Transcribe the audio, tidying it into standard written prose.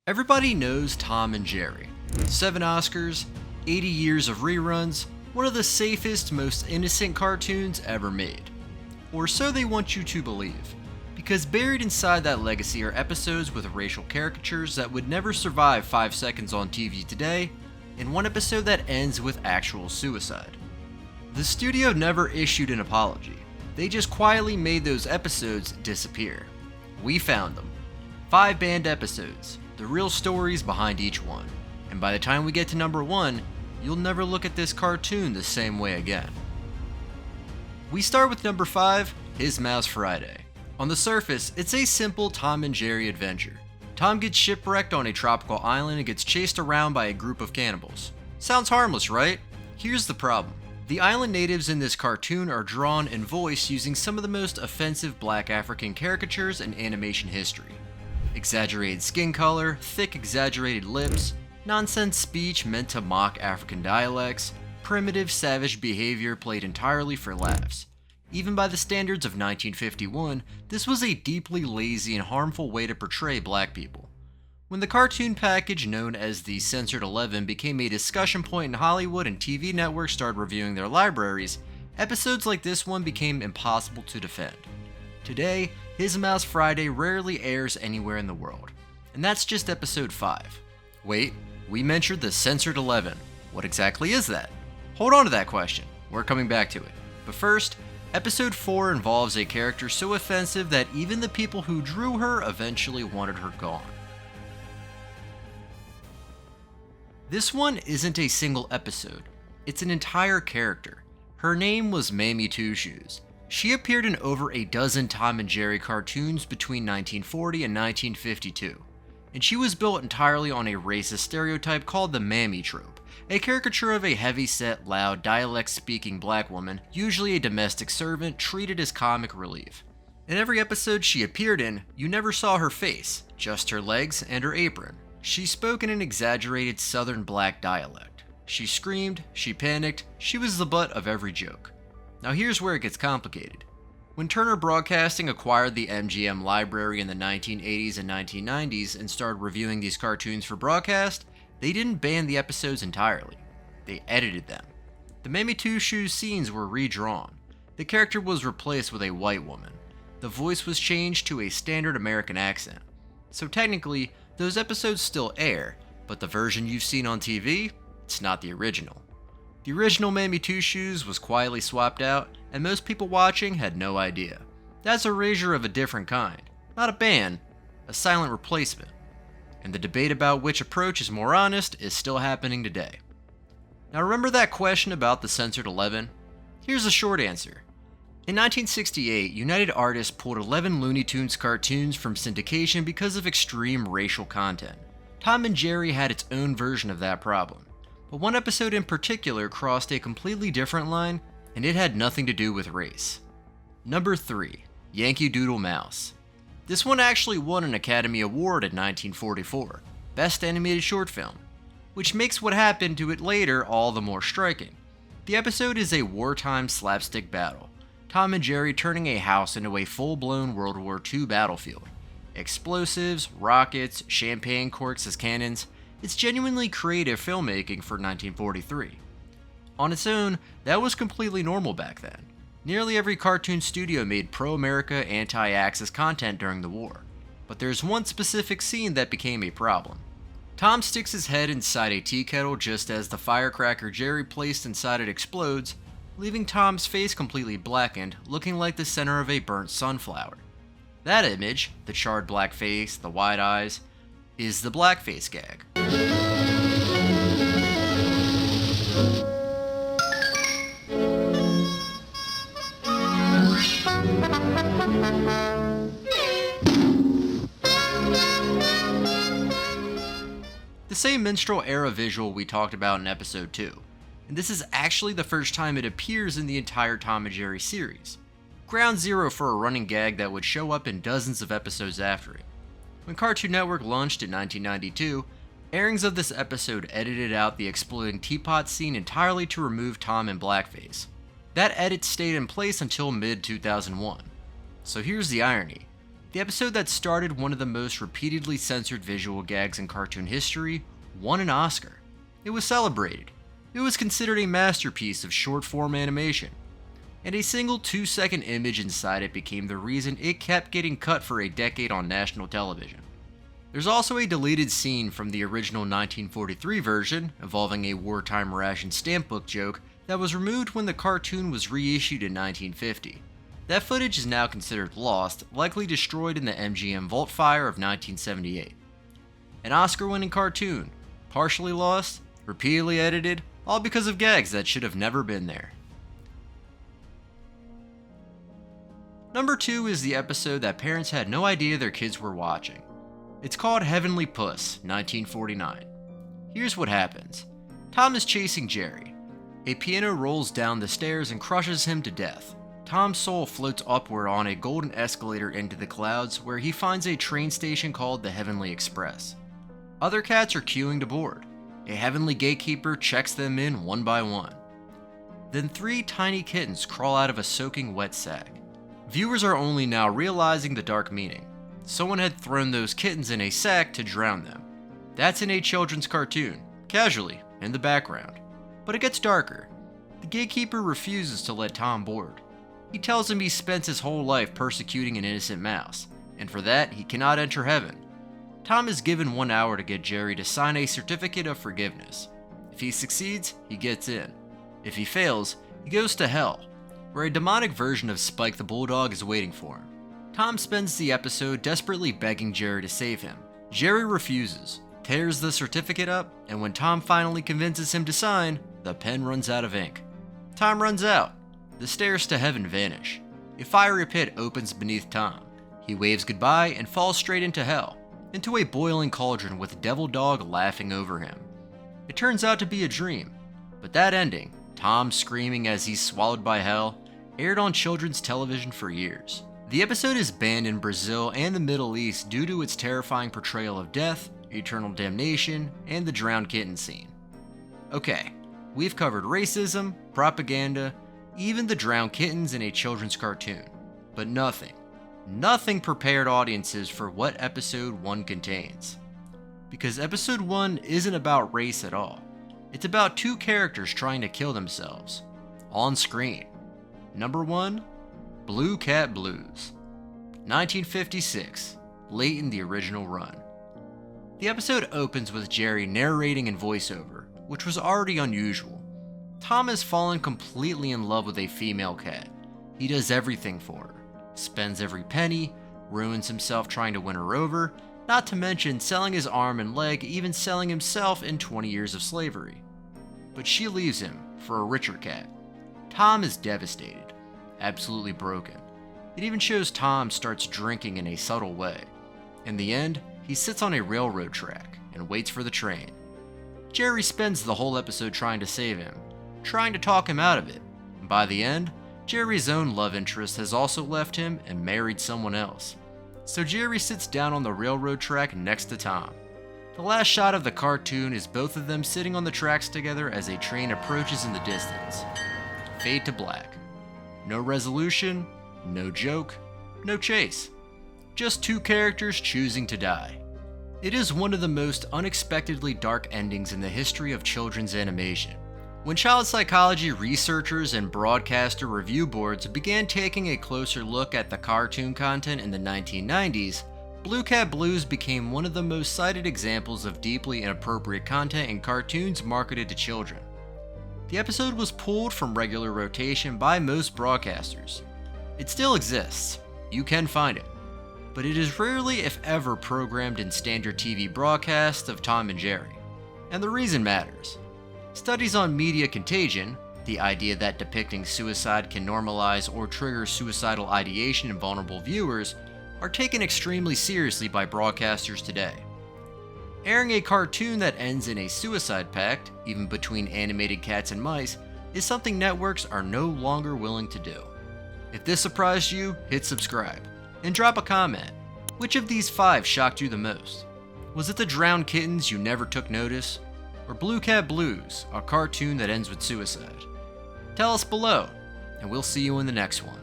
Everybody knows Tom and Jerry. 7 Oscars, 80 years of reruns, one of the safest, most innocent cartoons ever made. Or so they want you to believe. Because buried inside that legacy are episodes with racial caricatures that would never survive 5 seconds on TV today, and one episode that ends with actual suicide. The studio never issued an apology. They just quietly made those episodes disappear. We found them. 5 banned episodes. The real stories behind each one, and by the time we get to number 1, you'll never look at this cartoon the same way again. We start with number 5, His Mouse Friday. On the surface, it's a simple Tom and Jerry adventure. Tom gets shipwrecked on a tropical island and gets chased around by a group of cannibals. Sounds harmless, right? Here's the problem. The island natives in this cartoon are drawn and voiced using some of the most offensive black African caricatures in animation history. Exaggerated skin color, thick exaggerated lips, nonsense speech meant to mock African dialects, primitive savage behavior played entirely for laughs. Even by the standards of 1951, this was a deeply lazy and harmful way to portray black people. When the cartoon package known as the Censored 11 became a discussion point in Hollywood and TV networks started reviewing their libraries, episodes like this one became impossible to defend. Today, His Mouse Friday rarely airs anywhere in the world. And that's just episode 5. Wait, we mentioned the Censored 11. What exactly is that? Hold on to that question. We're coming back to it. But first, episode 4 involves a character so offensive that even the people who drew her eventually wanted her gone. This one isn't a single episode. It's an entire character. Her name was Mammy Two Shoes. She appeared in over a dozen Tom and Jerry cartoons between 1940 and 1952, and she was built entirely on a racist stereotype called the Mammy trope, a caricature of a heavy-set, loud, dialect-speaking black woman, usually a domestic servant, treated as comic relief. In every episode she appeared in, you never saw her face, just her legs and her apron. She spoke in an exaggerated southern black dialect. She screamed, she panicked, she was the butt of every joke. Now here's where it gets complicated. When Turner Broadcasting acquired the MGM library in the 1980s and 1990s and started reviewing these cartoons for broadcast, they didn't ban the episodes entirely. They edited them. The Mammy Two Shoes scenes were redrawn. The character was replaced with a white woman. The voice was changed to a standard American accent. So technically, those episodes still air, but the version you've seen on TV, it's not the original. The original Mammy Two Shoes was quietly swapped out, and most people watching had no idea. That's erasure of a different kind. Not a ban, a silent replacement. And the debate about which approach is more honest is still happening today. Now remember that question about the Censored 11? Here's the short answer. In 1968, United Artists pulled 11 Looney Tunes cartoons from syndication because of extreme racial content. Tom and Jerry had its own version of that problem. But one episode in particular crossed a completely different line, and it had nothing to do with race. Number 3, Yankee Doodle Mouse. This one actually won an Academy Award in 1944, Best Animated Short Film, which makes what happened to it later all the more striking. The episode is a wartime slapstick battle, Tom and Jerry turning a house into a full-blown World War II battlefield. Explosives, rockets, champagne corks as cannons. It's genuinely creative filmmaking for 1943. On its own, that was completely normal back then. Nearly every cartoon studio made pro-America, anti-Axis content during the war. But there's one specific scene that became a problem. Tom sticks his head inside a tea kettle just as the firecracker Jerry placed inside it explodes, leaving Tom's face completely blackened, looking like the center of a burnt sunflower. That image, the charred black face, the wide eyes, is the blackface gag. The same minstrel era visual we talked about in episode 2, and this is actually the first time it appears in the entire Tom and Jerry series. Ground zero for a running gag that would show up in dozens of episodes after it. When Cartoon Network launched in 1992, airings of this episode edited out the exploding teapot scene entirely to remove Tom in blackface. That edit stayed in place until mid-2001. So here's the irony. The episode that started one of the most repeatedly censored visual gags in cartoon history won an Oscar. It was celebrated. It was considered a masterpiece of short-form animation. And a single 2-second image inside it became the reason it kept getting cut for a decade on national television. There's also a deleted scene from the original 1943 version, involving a wartime ration stamp book joke, that was removed when the cartoon was reissued in 1950. That footage is now considered lost, likely destroyed in the MGM Vault Fire of 1978. An Oscar-winning cartoon, partially lost, repeatedly edited, all because of gags that should have never been there. Number 2 is the episode that parents had no idea their kids were watching. It's called Heavenly Puss, 1949. Here's what happens. Tom is chasing Jerry. A piano rolls down the stairs and crushes him to death. Tom's soul floats upward on a golden escalator into the clouds, where he finds a train station called the Heavenly Express. Other cats are queuing to board. A heavenly gatekeeper checks them in one by one. Then 3 tiny kittens crawl out of a soaking wet sack. Viewers are only now realizing the dark meaning. Someone had thrown those kittens in a sack to drown them. That's in a children's cartoon, casually, in the background. But it gets darker. The gatekeeper refuses to let Tom board. He tells him he spent his whole life persecuting an innocent mouse, and for that he cannot enter heaven. Tom is given 1 hour to get Jerry to sign a certificate of forgiveness. If he succeeds, he gets in. If he fails, he goes to hell, where a demonic version of Spike the Bulldog is waiting for him. Tom spends the episode desperately begging Jerry to save him. Jerry refuses, tears the certificate up, and when Tom finally convinces him to sign, the pen runs out of ink. Tom runs out. The stairs to heaven vanish. A fiery pit opens beneath Tom. He waves goodbye and falls straight into hell, into a boiling cauldron with Devil Dog laughing over him. It turns out to be a dream, but that ending, Tom screaming as he's swallowed by hell, aired on children's television for years. The episode is banned in Brazil and the Middle East due to its terrifying portrayal of death, eternal damnation, and the drowned kitten scene. Okay, we've covered racism, propaganda, even the drowned kittens in a children's cartoon, but nothing prepared audiences for what episode 1 contains. Because episode 1 isn't about race at all. It's about 2 characters trying to kill themselves. On screen. Number 1, Blue Cat Blues. 1956, late in the original run. The episode opens with Jerry narrating in voiceover, which was already unusual. Tom has fallen completely in love with a female cat. He does everything for her. Spends every penny, ruins himself trying to win her over, not to mention selling his arm and leg, even selling himself in 20 years of slavery. But she leaves him for a richer cat. Tom is devastated, absolutely broken. It even shows Tom starts drinking in a subtle way. In the end, he sits on a railroad track and waits for the train. Jerry spends the whole episode trying to save him, trying to talk him out of it. And by the end, Jerry's own love interest has also left him and married someone else. So Jerry sits down on the railroad track next to Tom. The last shot of the cartoon is both of them sitting on the tracks together as a train approaches in the distance. Fade to black. No resolution, no joke, no chase. Just 2 characters choosing to die. It is one of the most unexpectedly dark endings in the history of children's animation. When child psychology researchers and broadcaster review boards began taking a closer look at the cartoon content in the 1990s, Blue Cat Blues became one of the most cited examples of deeply inappropriate content in cartoons marketed to children. The episode was pulled from regular rotation by most broadcasters. It still exists, you can find it, but it is rarely if ever programmed in standard TV broadcasts of Tom and Jerry. And the reason matters. Studies on media contagion, the idea that depicting suicide can normalize or trigger suicidal ideation in vulnerable viewers, are taken extremely seriously by broadcasters today. Airing a cartoon that ends in a suicide pact, even between animated cats and mice, is something networks are no longer willing to do. If this surprised you, hit subscribe, and drop a comment. Which of these 5 shocked you the most? Was it the drowned kittens you never took notice? Or Blue Cat Blues, a cartoon that ends with suicide? Tell us below, and we'll see you in the next one.